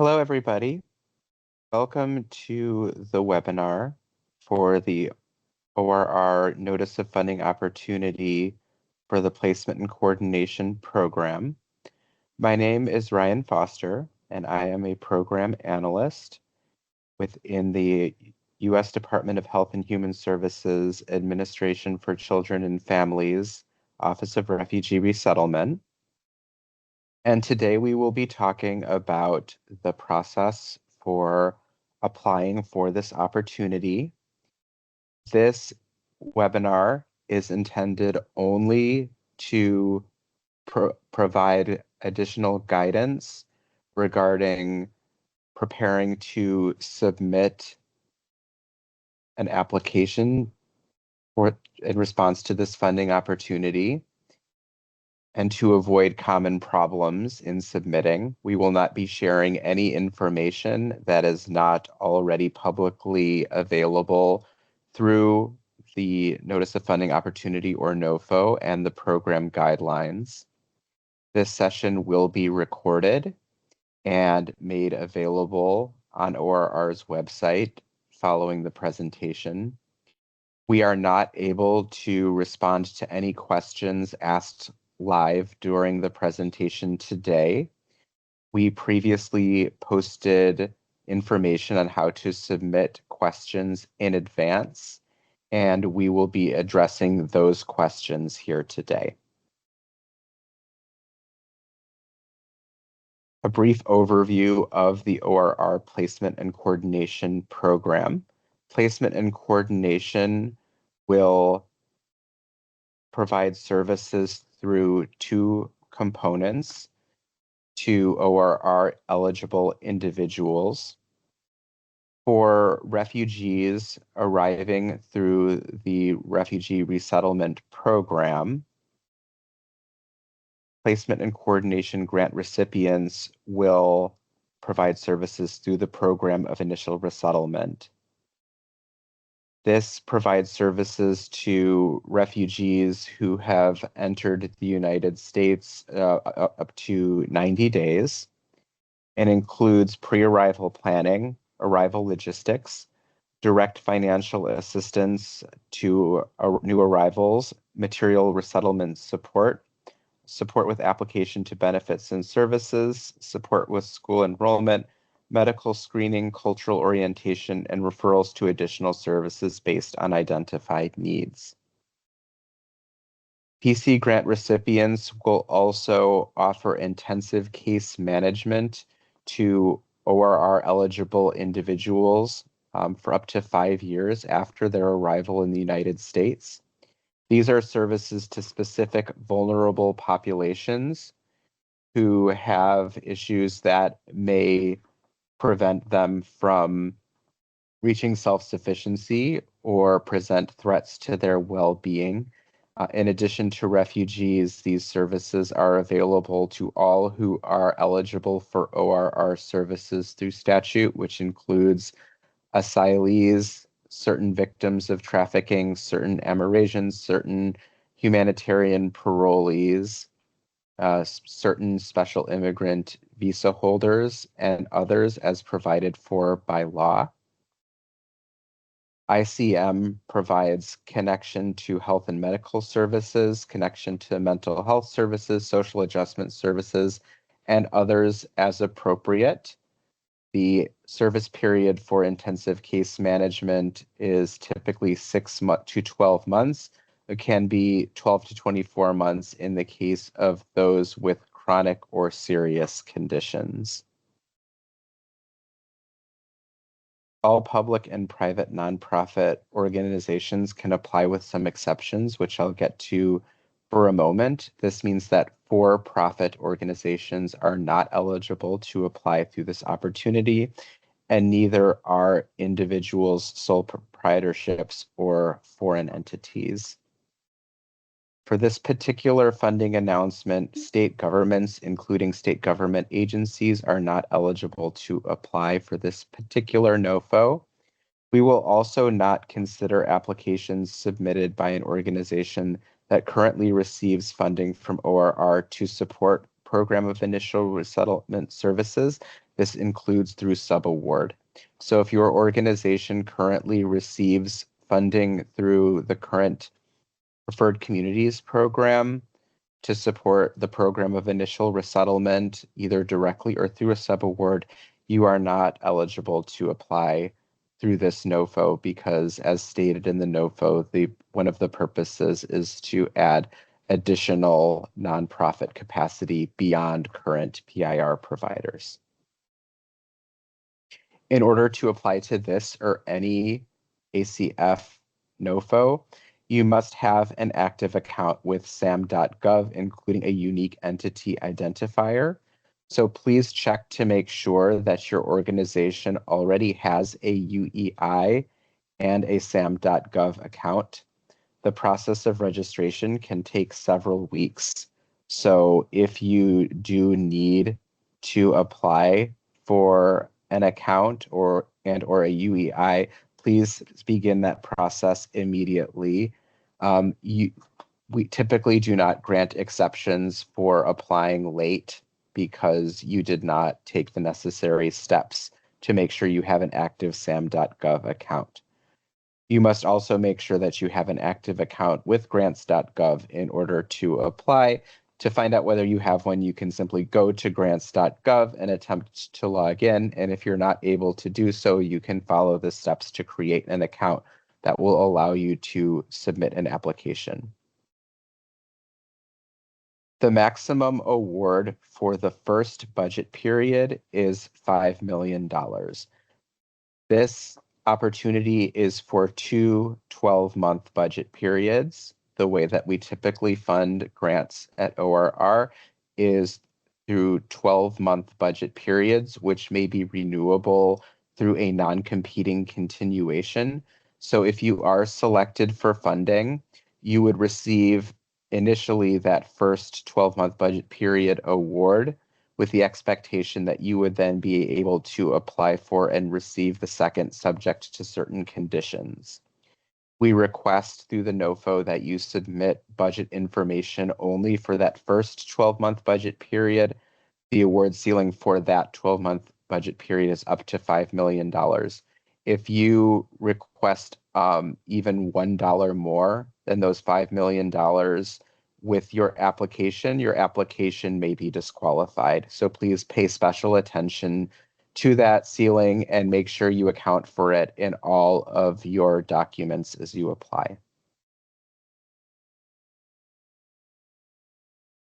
Hello, everybody. Welcome to the webinar for the ORR Notice of Funding Opportunity for the Placement and Coordination Program. My name is Ryan Foster, and I am a program analyst within the U.S. Department of Health and Human Services Administration for Children and Families, Office of Refugee Resettlement. And today we will be talking about the process for applying for this opportunity. This webinar is intended only to provide additional guidance regarding preparing to submit an application in response to this funding opportunity. And to avoid common problems in submitting, we will not be sharing any information that is not already publicly available through the Notice of Funding Opportunity, or NOFO, and the program guidelines. This session will be recorded and made available on ORR's website following the presentation. We are not able to respond to any questions asked live during the presentation today. We previously posted information on how to submit questions in advance, and we will be addressing those questions here today. A brief overview of the ORR Placement and Coordination Program. Placement and Coordination will provide services through two components to ORR eligible individuals. For refugees arriving through the Refugee Resettlement Program, Placement and Coordination grant recipients will provide services through the Program of Initial Resettlement. This provides services to refugees who have entered the United States up to 90 days and includes pre-arrival planning, arrival logistics, direct financial assistance to new arrivals, material resettlement support, support with application to benefits and services, support with school enrollment, medical screening, cultural orientation, and referrals to additional services based on identified needs. PC grant recipients will also offer intensive case management to ORR eligible individuals for up to 5 years after their arrival in the United States. These are services to specific vulnerable populations who have issues that may prevent them from reaching self-sufficiency or present threats to their well-being. In addition to refugees, these services are available to all who are eligible for ORR services through statute, which includes asylees, certain victims of trafficking, certain Amerasians, certain humanitarian parolees, certain special immigrant visa holders, and others as provided for by law. ICM provides connection to health and medical services, connection to mental health services, social adjustment services, and others as appropriate. The service period for intensive case management is typically 6 to 12 months. It can be 12 to 24 months in the case of those with chronic or serious conditions. All public and private nonprofit organizations can apply with some exceptions, which I'll get to for a moment. This means that for-profit organizations are not eligible to apply through this opportunity, and neither are individuals, sole proprietorships, or foreign entities. For this particular funding announcement, state governments, including state government agencies, are not eligible to apply for this particular NOFO. We will also not consider applications submitted by an organization that currently receives funding from ORR to support Program of Initial Resettlement Services. This includes through subaward. So if your organization currently receives funding through the current Preferred Communities program to support the Program of Initial Resettlement, either directly or through a subaward, you are not eligible to apply through this NOFO because, as stated in the NOFO, one of the purposes is to add additional nonprofit capacity beyond current PIR providers. In order to apply to this or any ACF NOFO, you must have an active account with sam.gov, including a unique entity identifier. So please check to make sure that your organization already has a UEI and a sam.gov account. The process of registration can take several weeks. So if you do need to apply for an account or a UEI, please begin that process immediately. We typically do not grant exceptions for applying late because you did not take the necessary steps to make sure you have an active sam.gov account. You must also make sure that you have an active account with grants.gov in order to apply. To find out whether you have one, you can simply go to grants.gov and attempt to log in. And if you're not able to do so, you can follow the steps to create an account that will allow you to submit an application. The maximum award for the first budget period is $5 million. This opportunity is for two 12-month budget periods. The way that we typically fund grants at ORR is through 12-month budget periods, which may be renewable through a non-competing continuation. So if you are selected for funding, you would receive initially that first 12-month budget period award, with the expectation that you would then be able to apply for and receive the second subject to certain conditions. We request through the NOFO that you submit budget information only for that first 12-month budget period. The award ceiling for that 12-month budget period is up to $5 million. If you request even $1 more than those $5 million with your application may be disqualified. So please pay special attention to that ceiling and make sure you account for it in all of your documents as you apply.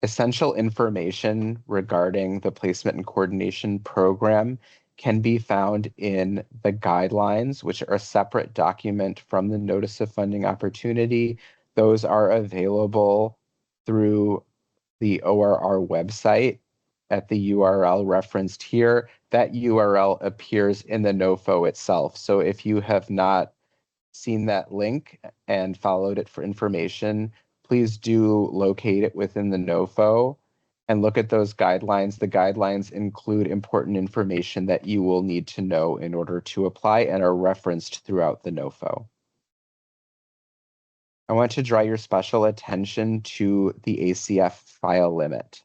Essential information regarding the Placement and Coordination Program can be found in the guidelines, which are a separate document from the Notice of Funding Opportunity. Those are available through the ORR website at the URL referenced here. That URL appears in the NOFO itself. So if you have not seen that link and followed it for information, please do locate it within the NOFO and look at those guidelines. The guidelines include important information that you will need to know in order to apply and are referenced throughout the NOFO. I want to draw your special attention to the ACF file limit.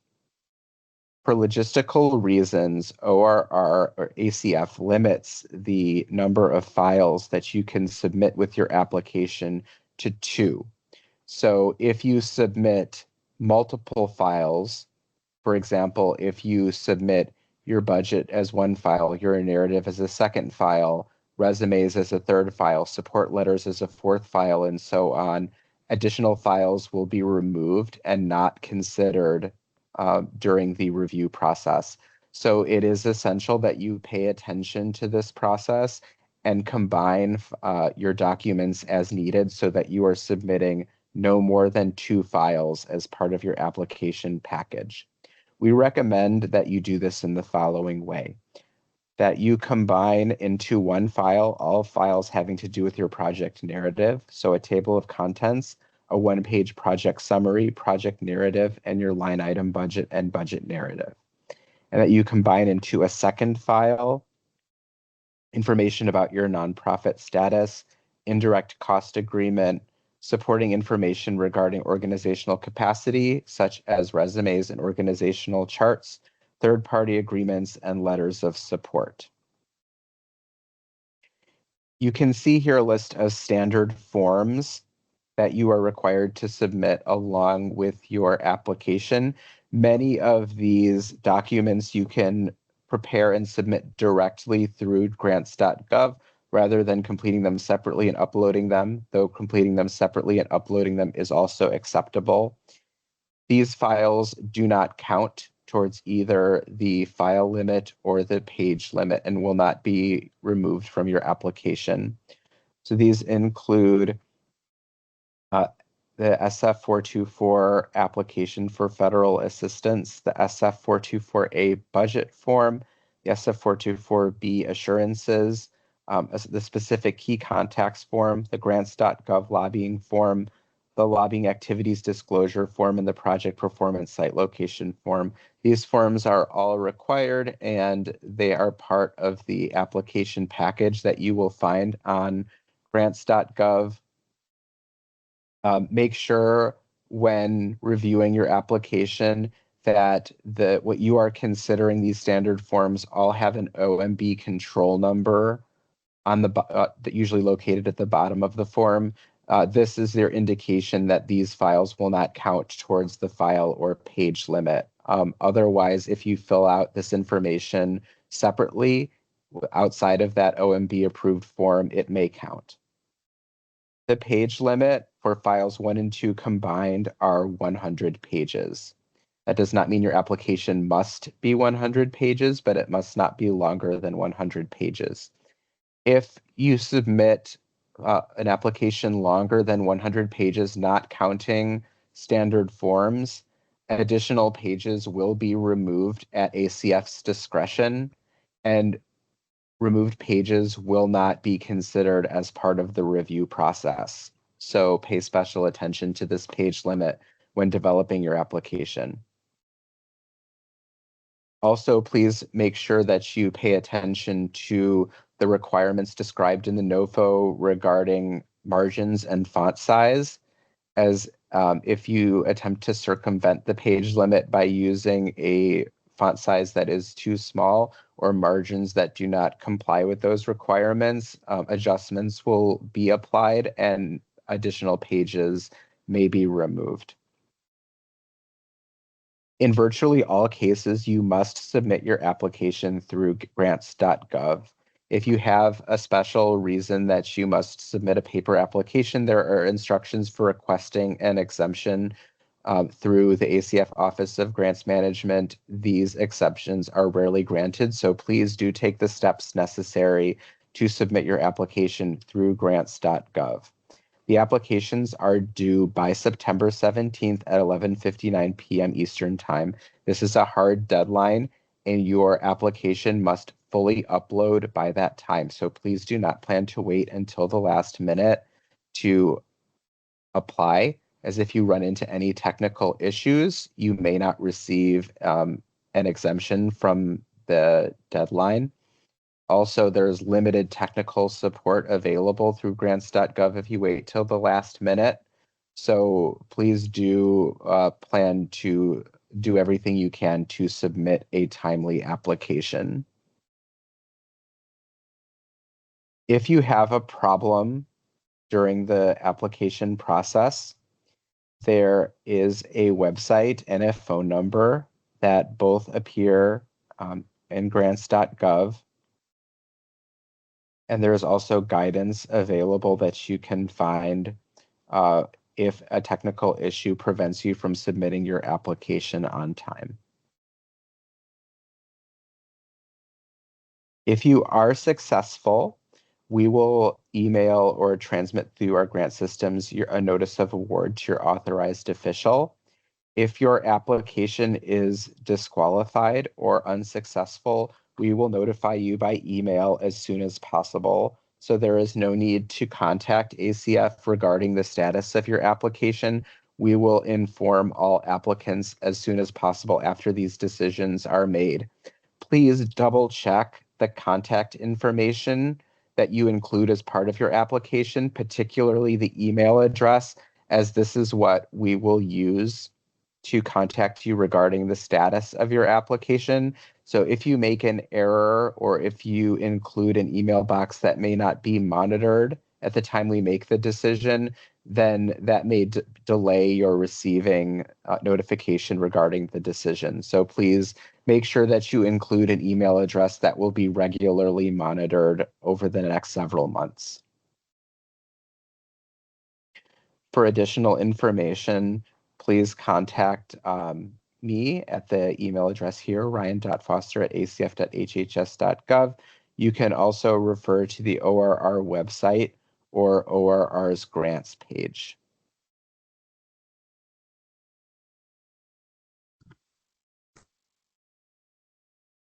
For logistical reasons, ORR or ACF limits the number of files that you can submit with your application to 2. So if you submit multiple files, for example, if you submit your budget as one file, your narrative as a second file, resumes as a third file, support letters as a fourth file, and so on, additional files will be removed and not considered during the review process. So it is essential that you pay attention to this process and combine your documents as needed so that you are submitting no more than 2 files as part of your application package. We recommend that you do this in the following way: that you combine into one file all files having to do with your project narrative, so a table of contents, a one-page project summary, project narrative, and your line item budget and budget narrative. And that you combine into a second file information about your nonprofit status, indirect cost agreement, supporting information regarding organizational capacity, such as resumes and organizational charts, third-party agreements, and letters of support. You can see here a list of standard forms that you are required to submit along with your application. Many of these documents you can prepare and submit directly through grants.gov rather than completing them separately and uploading them, though completing them separately and uploading them is also acceptable. These files do not count towards either the file limit or the page limit and will not be removed from your application. So these include the SF424 application for federal assistance, the SF424A budget form, the SF424B assurances, the specific key contacts form, the grants.gov lobbying form, the lobbying activities disclosure form, and the project performance site location form. These forms are all required and they are part of the application package that you will find on grants.gov. Make sure when reviewing your application that what you are considering these standard forms all have an OMB control number on that usually located at the bottom of the form. This is their indication that these files will not count towards the file or page limit. Otherwise, if you fill out this information separately outside of that OMB approved form, it may count. The page limit for files 1 and 2 combined are 100 pages. That does not mean your application must be 100 pages, but it must not be longer than 100 pages. If you submit an application longer than 100 pages, not counting standard forms, additional pages will be removed at ACF's discretion, and removed pages will not be considered as part of the review process. So pay special attention to this page limit when developing your application. Also, please make sure that you pay attention to the requirements described in the NOFO regarding margins and font size, as if you attempt to circumvent the page limit by using a font size that is too small or margins that do not comply with those requirements, adjustments will be applied and additional pages may be removed. In virtually all cases, you must submit your application through grants.gov. If you have a special reason that you must submit a paper application, there are instructions for requesting an exemption through the ACF Office of Grants Management. These exceptions are rarely granted, so please do take the steps necessary to submit your application through grants.gov. The applications are due by September 17th at 11:59 p.m. Eastern Time. This is a hard deadline, and your application must fully upload by that time. So please do not plan to wait until the last minute to apply, as if you run into any technical issues, you may not receive an exemption from the deadline. Also, there's limited technical support available through grants.gov if you wait till the last minute. So please do plan to do everything you can to submit a timely application. If you have a problem during the application process, there is a website and a phone number that both appear in grants.gov. And there is also guidance available that you can find if a technical issue prevents you from submitting your application on time. If you are successful, we will email or transmit through our grant systems a notice of award to your authorized official. If your application is disqualified or unsuccessful, we will notify you by email as soon as possible. So there is no need to contact ACF regarding the status of your application. We will inform all applicants as soon as possible after these decisions are made. Please double check the contact information that you include as part of your application, particularly the email address, as this is what we will use to contact you regarding the status of your application. So if you make an error or if you include an email box that may not be monitored at the time we make the decision, then that may delay your receiving notification regarding the decision. So please make sure that you include an email address that will be regularly monitored over the next several months. For additional information, please contact me at the email address here, ryan.foster@acf.hhs.gov. You can also refer to the ORR website or ORR's grants page.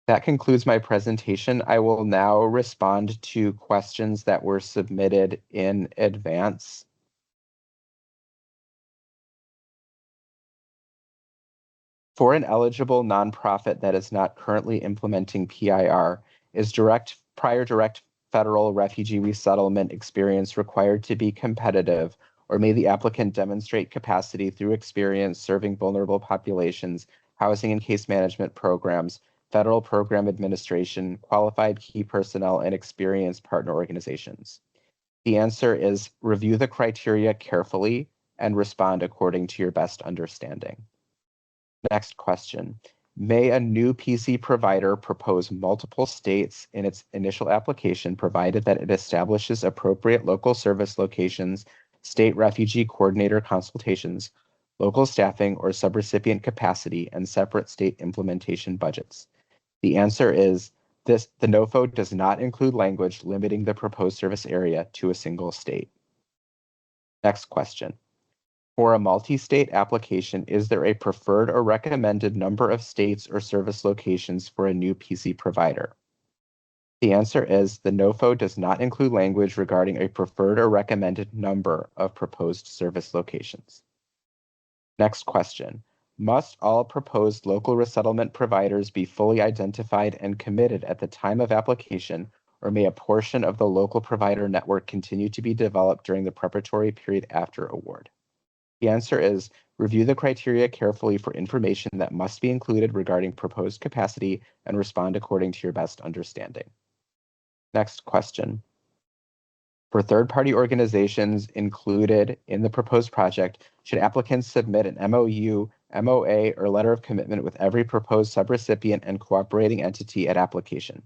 That concludes my presentation. I will now respond to questions that were submitted in advance. For an eligible nonprofit that is not currently implementing PIR, is prior direct federal refugee resettlement experience required to be competitive, or may the applicant demonstrate capacity through experience serving vulnerable populations, housing and case management programs, federal program administration, qualified key personnel, and experienced partner organizations? The answer is review the criteria carefully and respond according to your best understanding. Next question. May a new PC provider propose multiple states in its initial application, provided that it establishes appropriate local service locations, state refugee coordinator consultations, local staffing or subrecipient capacity, and separate state implementation budgets? The answer is the NOFO does not include language limiting the proposed service area to a single state. Next question. For a multi-state application, is there a preferred or recommended number of states or service locations for a new PC provider? The answer is the NOFO does not include language regarding a preferred or recommended number of proposed service locations. Next question. Must all proposed local resettlement providers be fully identified and committed at the time of application, or may a portion of the local provider network continue to be developed during the preparatory period after award? The answer is review the criteria carefully for information that must be included regarding proposed capacity and respond according to your best understanding. Next question. For third-party organizations included in the proposed project, should applicants submit an MOU, MOA, or letter of commitment with every proposed subrecipient and cooperating entity at application?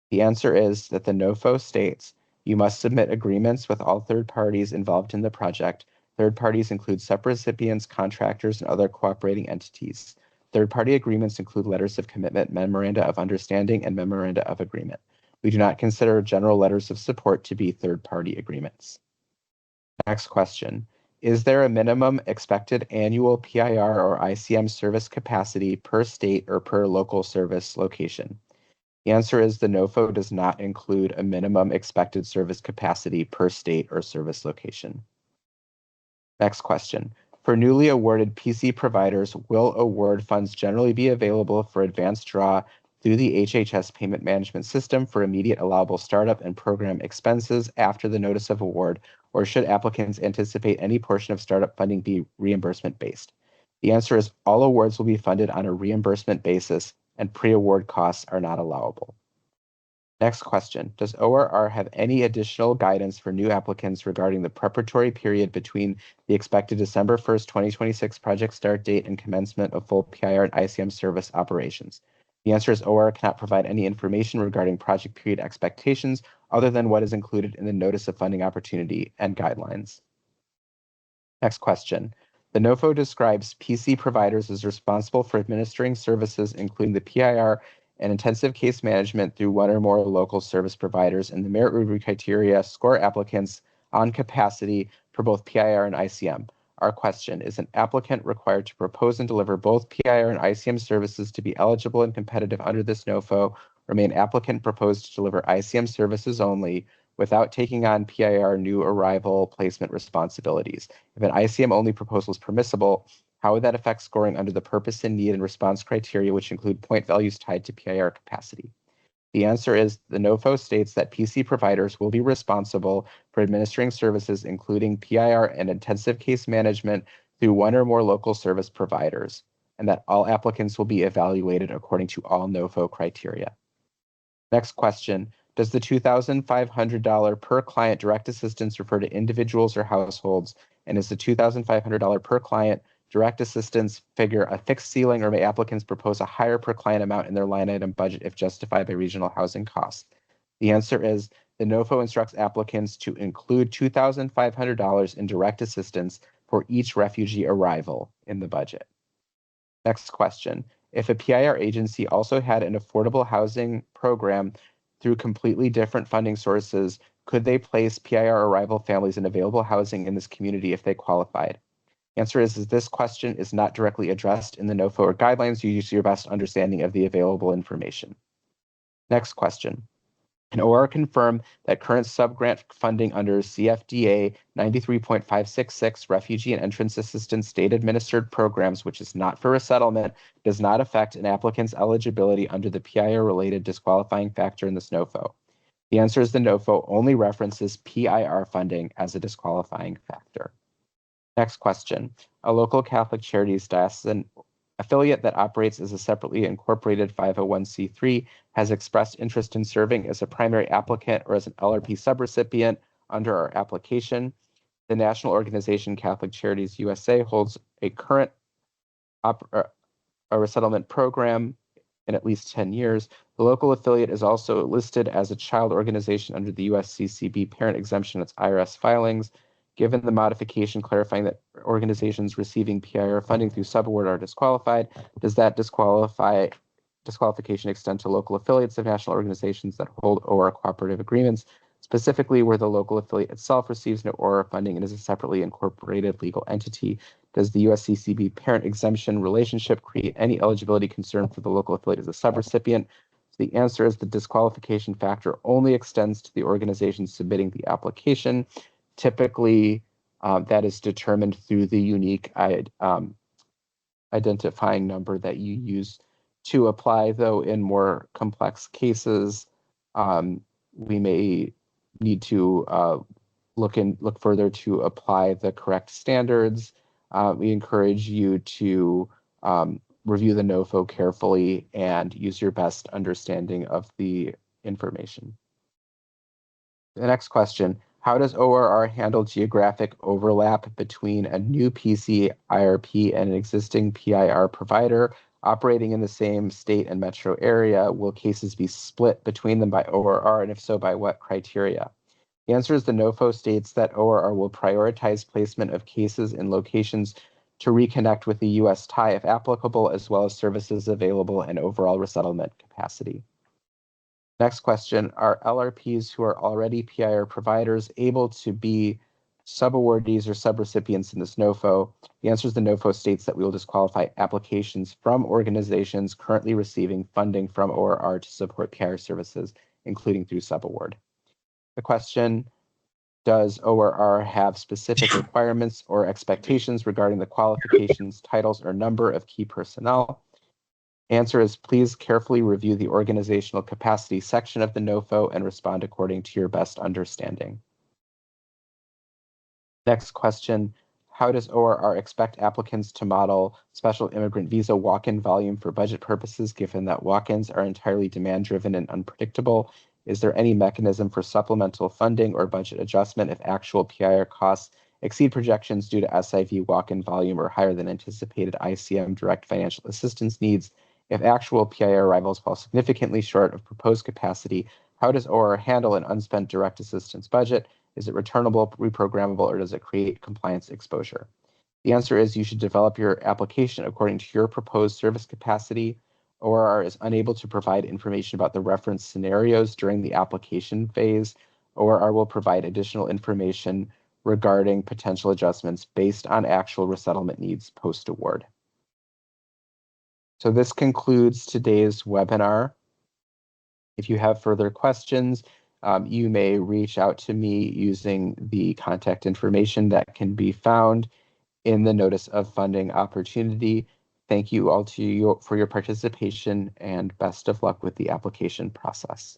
The answer is that the NOFO states you must submit agreements with all third parties involved in the project. Third parties include subrecipients, contractors, and other cooperating entities. Third-party agreements include letters of commitment, memoranda of understanding, and memoranda of agreement. We do not consider general letters of support to be third-party agreements. Next question. Is there a minimum expected annual PIR or ICM service capacity per state or per local service location? The answer is the NOFO does not include a minimum expected service capacity per state or service location. Next question. For newly awarded PC providers, will award funds generally be available for advanced draw through the HHS payment management system for immediate allowable startup and program expenses after the notice of award, or should applicants anticipate any portion of startup funding be reimbursement based? The answer is all awards will be funded on a reimbursement basis and pre-award costs are not allowable. Next question. Does ORR have any additional guidance for new applicants regarding the preparatory period between the expected December 1st, 2026 project start date and commencement of full PIR and ICM service operations? The answer is ORR cannot provide any information regarding project period expectations other than what is included in the Notice of Funding Opportunity and guidelines. Next question. The NOFO describes PC providers as responsible for administering services, including the PIR and intensive case management through one or more local service providers, and the merit review criteria score applicants on capacity for both PIR and ICM. Our question, is an applicant required to propose and deliver both PIR and ICM services to be eligible and competitive under this NOFO, or may an applicant propose to deliver ICM services only without taking on PIR new arrival placement responsibilities? If an ICM only proposal is permissible, how would that affect scoring under the purpose and need and response criteria, which include point values tied to PIR capacity? The answer is the NOFO states that PC providers will be responsible for administering services including PIR and intensive case management through one or more local service providers, and that all applicants will be evaluated according to all NOFO criteria. Next question. Does the $2,500 per client direct assistance refer to individuals or households? And is the $2,500 per client direct assistance figure a fixed ceiling, or may applicants propose a higher per client amount in their line item budget if justified by regional housing costs? The answer is the NOFO instructs applicants to include $2,500 in direct assistance for each refugee arrival in the budget. Next question. If a PIR agency also had an affordable housing program through completely different funding sources, could they place PIR arrival families in available housing in this community if they qualified? Answer is this question is not directly addressed in the NOFO or guidelines. You use your best understanding of the available information. Next question. Can ORR confirm that current subgrant funding under CFDA 93.566 Refugee and Entrance Assistance state-administered programs, which is not for resettlement, does not affect an applicant's eligibility under the PIR-related disqualifying factor in this NOFO? The answer is the NOFO only references PIR funding as a disqualifying factor. Next question. A local Catholic Charities diocesan affiliate that operates as a separately incorporated 501c3 has expressed interest in serving as a primary applicant or as an LRP subrecipient under our application. The national organization Catholic Charities USA holds a current a resettlement program in at least 10 years. The local affiliate is also listed as a child organization under the USCCB parent exemption in its IRS filings. Given the modification clarifying that organizations receiving PIR funding through subaward are disqualified, does that disqualification extend to local affiliates of national organizations that hold ORR cooperative agreements, specifically where the local affiliate itself receives no ORR funding and is a separately incorporated legal entity? Does the USCCB parent exemption relationship create any eligibility concern for the local affiliate as a subrecipient? The answer is the disqualification factor only extends to the organization submitting the application. Typically, that is determined through the unique identifying number that you use to apply, though in more complex cases, we may need to look further to apply the correct standards. We encourage you to review the NOFO carefully and use your best understanding of the information. The next question. How does ORR handle geographic overlap between a new PC IRP and an existing PIR provider operating in the same state and metro area? Will cases be split between them by ORR, and if so, by what criteria? The answer is the NOFO states that ORR will prioritize placement of cases in locations to reconnect with the U.S. tie if applicable, as well as services available and overall resettlement capacity. Next question, are LRPs who are already PIR providers able to be subawardees or subrecipients in this NOFO? The answer is the NOFO states that we will disqualify applications from organizations currently receiving funding from ORR to support PIR services, including through subaward. The question, does ORR have specific requirements or expectations regarding the qualifications, titles, or number of key personnel? Answer is please carefully review the organizational capacity section of the NOFO and respond according to your best understanding. Next question, how does ORR expect applicants to model special immigrant visa walk-in volume for budget purposes, given that walk-ins are entirely demand-driven and unpredictable? Is there any mechanism for supplemental funding or budget adjustment if actual PIR costs exceed projections due to SIV walk-in volume or higher than anticipated ICM direct financial assistance needs? If actual PIR arrivals fall significantly short of proposed capacity, how does ORR handle an unspent direct assistance budget? Is it returnable, reprogrammable, or does it create compliance exposure? The answer is you should develop your application according to your proposed service capacity. ORR is unable to provide information about the reference scenarios during the application phase. ORR will provide additional information regarding potential adjustments based on actual resettlement needs post-award. So this concludes today's webinar. If you have further questions, you may reach out to me using the contact information that can be found in the Notice of Funding Opportunity. Thank you all to you for your participation and best of luck with the application process.